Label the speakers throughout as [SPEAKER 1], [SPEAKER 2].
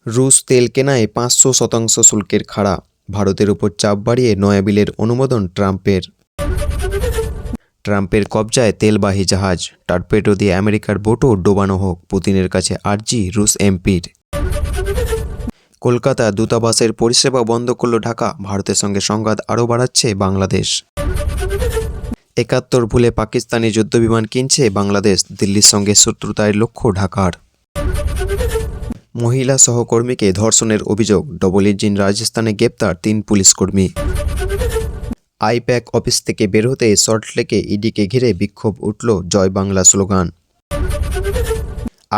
[SPEAKER 1] রুশ তেল কেনায় ৫০০% শুল্কের খাড়া, ভারতের ওপর চাপ বাড়িয়ে নয়া বিলের অনুমোদন ট্রাম্পের কবজায় তেলবাহী জাহাজ, টর্পেডো দিয়ে আমেরিকার বোটও ডোবানো হোক, পুতিনের কাছে আর্জি রুশ এমপির। কলকাতা দূতাবাসের পরিষেবা বন্ধ করল ঢাকা, ভারতের সঙ্গে সংঘাত আরও বাড়াচ্ছে বাংলাদেশ। ৭১ ভুলে পাকিস্তানি যুদ্ধবিমান কিনছে বাংলাদেশ, দিল্লির সঙ্গে শত্রুতার লক্ষ্য ঢাকার। মহিলা সহকর্মীকে ধর্ষণের অভিযোগ, ডবল ইঞ্জিন রাজস্থানে গ্রেপ্তার ৩ পুলিশকর্মী। আইপ্যাক অফিস থেকে বের হতে সল্টলেকে ইডিকে ঘিরে বিক্ষোভ উঠল, জয় বাংলা স্লোগান।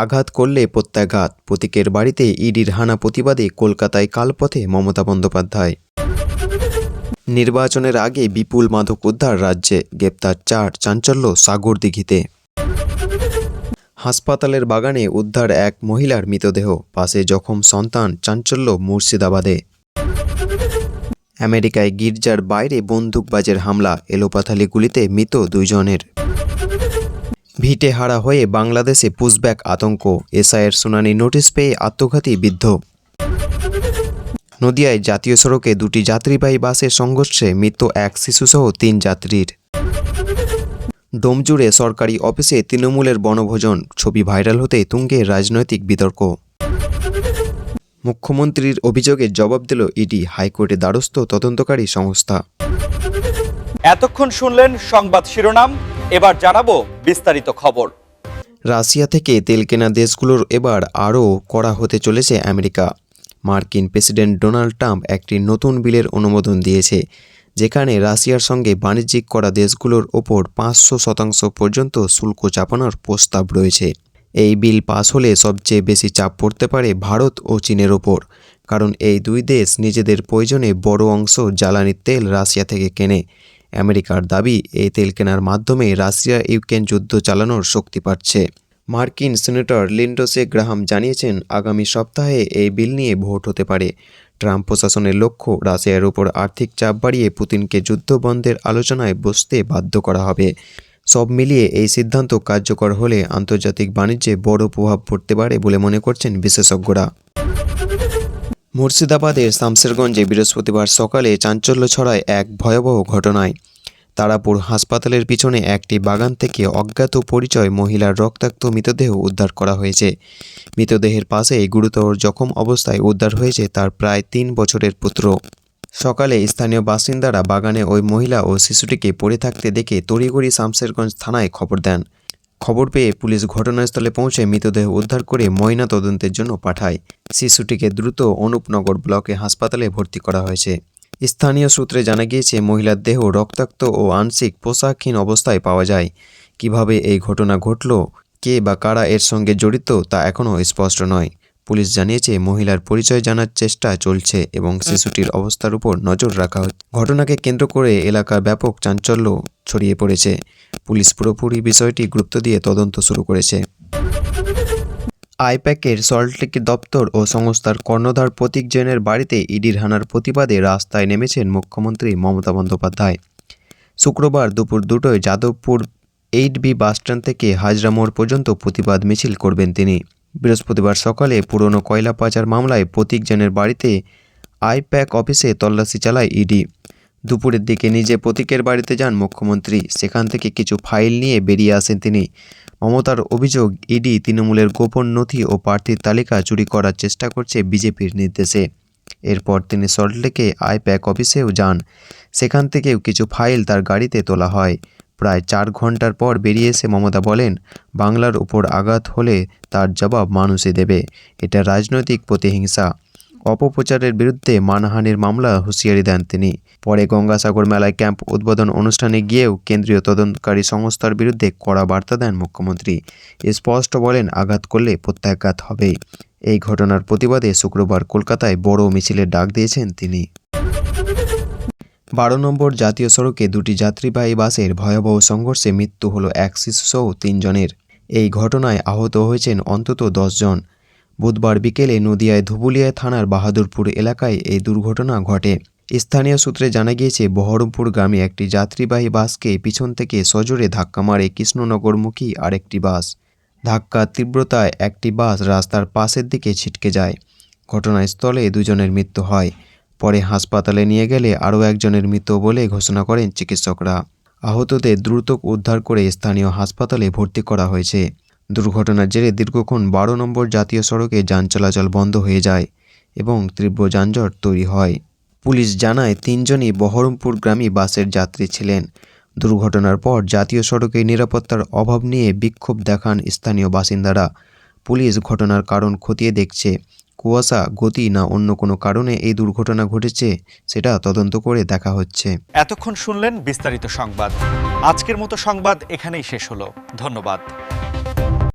[SPEAKER 1] আঘাত করলে প্রত্যাঘাত, প্রতীকের বাড়িতে ইডির হানা প্রতিবাদে কলকাতায় কালপথে মমতা বন্দ্যোপাধ্যায়। নির্বাচনের আগে বিপুল মাদক উদ্ধার রাজ্যে, গ্রেপ্তার ৪, চাঞ্চল্য সাগরদিঘিতে। হাসপাতালের বাগানে উদ্ধার এক মহিলার মৃতদেহ, পাশে জখম সন্তান, চাঞ্চল্য মুর্শিদাবাদে। আমেরিকায় গির্জার বাইরে বন্দুকবাজের হামলা, এলোপাথালি গুলিতে মৃত ২ জনের। ভিটে হারা হয়ে বাংলাদেশে পুশব্যাক আতঙ্ক, এসআইয়ের শুনানি নোটিশ পেয়ে আত্মঘাতী বৃদ্ধ। নদিয়ায় জাতীয় সড়কে ২টি যাত্রীবাহী বাসের সংঘর্ষে মৃত এক শিশুসহ ৩ যাত্রীর। ডোমজুড়ে সরকারি অফিসে তৃণমূলের বনভোজন, ছবি ভাইরাল হতে তুঙ্গে রাজনৈতিক বিতর্ক। মুখ্যমন্ত্রীর অভিযোগের জবাব দিল ইডি, হাইকোর্টে দ্বারস্থ তদন্তকারী সংস্থা।
[SPEAKER 2] এতক্ষণ শুনলেন সংবাদ শিরোনাম, এবার জানাবো বিস্তারিত খবর।
[SPEAKER 1] রাশিয়া থেকে তেল কেনা দেশগুলোর এবার আরও কড়া হতে চলেছে আমেরিকা। মার্কিন প্রেসিডেন্ট ডোনাল্ড ট্রাম্প একটি নতুন বিলের অনুমোদন দিয়েছে, যেখানে রাশিয়ার সঙ্গে বাণিজ্যিক করা দেশগুলোর ওপর ৫০০% পর্যন্ত শুল্ক চাপানোর প্রস্তাব রয়েছে। এই বিল পাস হলে সবচেয়ে বেশি চাপ পড়তে পারে ভারত ও চীনের ওপর, কারণ এই দুই দেশ নিজেদের প্রয়োজনে বড় অংশ জ্বালানি তেল রাশিয়া থেকে কেনে। আমেরিকার দাবি, এই তেল কেনার মাধ্যমে রাশিয়া ইউক্রেন যুদ্ধ চালানোর শক্তি পাচ্ছে। মার্কিন সিনেটর লিন্ডসে গ্রাহাম জানিয়েছেন, আগামী সপ্তাহে এই বিল নিয়ে ভোট হতে পারে। ট্রাম্প প্রশাসনের লক্ষ্য, রাশিয়ার উপর আর্থিক চাপ বাড়িয়ে পুতিনকে যুদ্ধ বন্ধের আলোচনায় বসতে বাধ্য করা হবে। সব মিলিয়ে এই সিদ্ধান্ত কার্যকর হলে আন্তর্জাতিক বাণিজ্যে বড় প্রভাব পড়তে পারে বলে মনে করছেন বিশেষজ্ঞরা। মুর্শিদাবাদের শামসেরগঞ্জে বৃহস্পতিবার সকালে চাঞ্চল্য ছড়ায় এক ভয়াবহ ঘটনায়। তারাপুর হাসপাতালের পিছনে একটি বাগান থেকে অজ্ঞাত পরিচয় মহিলার রক্তাক্ত মৃতদেহ উদ্ধার করা হয়েছে। মৃতদেহের পাশেই গুরুতর জখম অবস্থায় উদ্ধার হয়েছে তার প্রায় ৩ বছরের পুত্র। সকালে স্থানীয় বাসিন্দারা বাগানে ওই মহিলা ও শিশুটিকে পড়ে থাকতে দেখে তড়িঘড়ি শামসেরগঞ্জ থানায় খবর দেন। খবর পেয়ে পুলিশ ঘটনাস্থলে পৌঁছে মৃতদেহ উদ্ধার করে ময়না তদন্তের জন্য পাঠায়। শিশুটিকে দ্রুত অনুপনগর ব্লকে হাসপাতালে ভর্তি করা হয়েছে। স্থানীয় সূত্রে জানা গিয়েছে, মহিলার দেহ রক্তাক্ত ও আংশিক পোশাকহীন অবস্থায় পাওয়া যায়। কিভাবে এই ঘটনা ঘটল, কে বা কারা এর সঙ্গে জড়িত তা এখনও স্পষ্ট নয়। পুলিশ জানিয়েছে, মহিলার পরিচয় জানার চেষ্টা চলছে এবং শিশুটির অবস্থার উপর নজর রাখা হচ্ছে। ঘটনাকে কেন্দ্র করে এলাকার ব্যাপক চাঞ্চল্য ছড়িয়ে পড়েছে। পুলিশ পুরোপুরি বিষয়টি গুরুত্ব দিয়ে তদন্ত শুরু করেছে। আইপ্যাকের সল্টলেকের দপ্তর ও সংস্থার কর্ণধার প্রতীক জৈনের বাড়িতে ইডির হানার প্রতিবাদে রাস্তায় নেমেছেন মুখ্যমন্ত্রী মমতা বন্দ্যোপাধ্যায়। শুক্রবার দুপুর ২টোয় যাদবপুর 8B বাসস্ট্যান্ড থেকে হাজরা মোড় পর্যন্ত প্রতিবাদ মিছিল করবেন তিনি। বৃহস্পতিবার সকালে পুরনো কয়লা পাচার মামলায় প্রতীক জৈনের বাড়িতে আইপ্যাক অফিসে তল্লাশি চালায় ইডি। দুপুরের দিকে নিজে প্রতীকের বাড়িতে যান মুখ্যমন্ত্রী, সেখান থেকে কিছু ফাইল নিয়ে বেরিয়ে আসেন তিনি। মমতার অভিযোগ, ইডি তৃণমূলের গোপন নথি ও প্রার্থীর তালিকা চুরি করার চেষ্টা করছে বিজেপির নির্দেশে। এরপর তিনি সল্টলেকে আইপ্যাক অফিসেও যান, সেখান থেকেও কিছু ফাইল তার গাড়িতে তোলা হয়। প্রায় ৪ ঘন্টার পর বেরিয়ে এসে মমতা বলেন, বাংলার উপর আঘাত হলে তার জবাব মানুষই দেবে। এটা রাজনৈতিক প্রতিহিংসা। অপপ্রচারের বিরুদ্ধে মানহানির মামলা হুঁশিয়ারি দেন তিনি। পরে গঙ্গাসাগর মেলায় ক্যাম্প উদ্বোধন অনুষ্ঠানে গিয়েও কেন্দ্রীয় তদন্তকারী সংস্থার বিরুদ্ধে কড়া বার্তা দেন মুখ্যমন্ত্রী। স্পষ্ট বলেন, আঘাত করলে প্রত্যাঘাত হবেই। এই ঘটনার প্রতিবাদে শুক্রবার কলকাতায় বড় মিছিলের ডাক দিয়েছেন তিনি। ১২ নম্বর জাতীয় সড়কে ২টি যাত্রীবাহী বাসের ভয়াবহ সংঘর্ষে মৃত্যু হল এক শিশুসহ ৩ জনের। এই ঘটনায় আহত হয়েছেন অন্তত ১০ জন। বুধবার বিকেলে নদিয়ায় ধুবুলিয়া থানার বাহাদুরপুর এলাকায় এই দুর্ঘটনা ঘটে। স্থানীয় সূত্রে জানা গিয়েছে, বহরমপুরগামী একটি যাত্রীবাহী বাসকে পিছন থেকে সজোরে ধাক্কা মারে কৃষ্ণনগরমুখী আরেকটি বাস। ধাক্কার তীব্রতায় একটি বাস রাস্তার পাশের দিকে ছিটকে যায়। ঘটনাস্থলে দুজনের মৃত্যু হয়। পরে হাসপাতালে নিয়ে গেলে আরও একজনের মৃত বলে ঘোষণা করেন চিকিৎসকরা। আহতদের দ্রুত উদ্ধার করে স্থানীয় হাসপাতালে ভর্তি করা হয়েছে। দুর্ঘটনার জেরে দীর্ঘক্ষণ 12 নম্বর জাতীয় সড়কে যান চলাচল বন্ধ হয়ে যায় এবং তীব্র যানজট তৈরি হয়। পুলিশ জানায় 3 জনই বহরমপুরগামী বাসের যাত্রী ছিলেন। দুর্ঘটনার পর জাতীয় সড়কে নিরাপত্তার অভাব নিয়ে বিক্ষোভ দেখান স্থানীয় বাসিন্দারা। পুলিশ ঘটনার কারণ খতিয়ে দেখছে। কুয়াশা, গতি না অন্য কোনো কারণে এই দুর্ঘটনা ঘটেছে সেটা তদন্ত করে দেখা হচ্ছে।
[SPEAKER 2] এতক্ষণ শুনলেন বিস্তারিত সংবাদ। আজকের মতো সংবাদ এখানেই শেষ হলো। ধন্যবাদ।